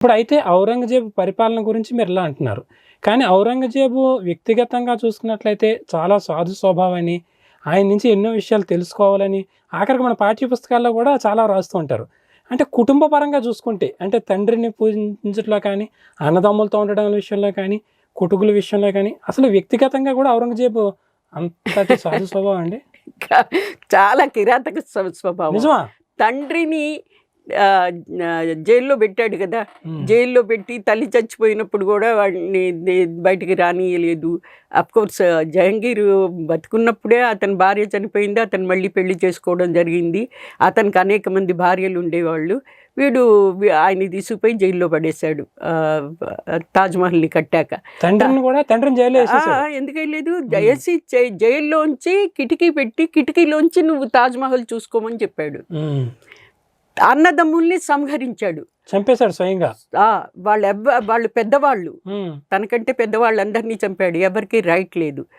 ఇప్పుడైతే ఔరంగజేబు పరిపాలన గురించి మీరు ఇలా అంటున్నారు. కానీ ఔరంగజేబు వ్యక్తిగతంగా చూసుకున్నట్లయితే చాలా సాధు స్వభావాన్ని, ఆయన నుంచి ఎన్నో విషయాలు తెలుసుకోవాలని, ఆఖరికి మన పాఠ్య పుస్తకాల్లో కూడా చాలా రాస్తూ ఉంటారు. అంటే కుటుంబ పరంగా చూసుకుంటే, అంటే తండ్రిని పూజించడంలో కానీ, అన్నదమ్ములతో ఉండడం విషయంలో కానీ, కుటుకుల విషయంలో కానీ, అసలు వ్యక్తిగతంగా కూడా ఔరంగజేబు అంతటి సాధు స్వభావం అండి? చాలా కిరాతక స్వభావం. నిజమా? తండ్రిని జైల్లో పెట్టాడు కదా, జైల్లో పెట్టి తల్లి చచ్చిపోయినప్పుడు కూడా వాడిని బయటికి రానియలేదు. అఫ్కోర్స్ జహంగీర్ బతుకున్నప్పుడే అతని భార్య చనిపోయింది, అతను మళ్ళీ పెళ్లి చేసుకోవడం జరిగింది. అతనికి అనేక మంది భార్యలు ఉండేవాళ్ళు. వీడు ఆయన తీసుకుపోయి జైల్లో పడేశాడు తాజ్మహల్ని కట్టాక. ఎందుకు వెళ్ళలేదు, వేసి జైల్లోంచి కిటికీ పెట్టి కిటికీలోంచి నువ్వు తాజ్మహల్ చూసుకోమని చెప్పాడు. అన్నదమ్ముల్ని సంహరించాడు, చంపేశాడు స్వయంగా. వాళ్ళు పెద్దవాళ్ళు, తనకంటే పెద్దవాళ్ళందరినీ చంపాడు. ఎవరికి రైట్ లేదు.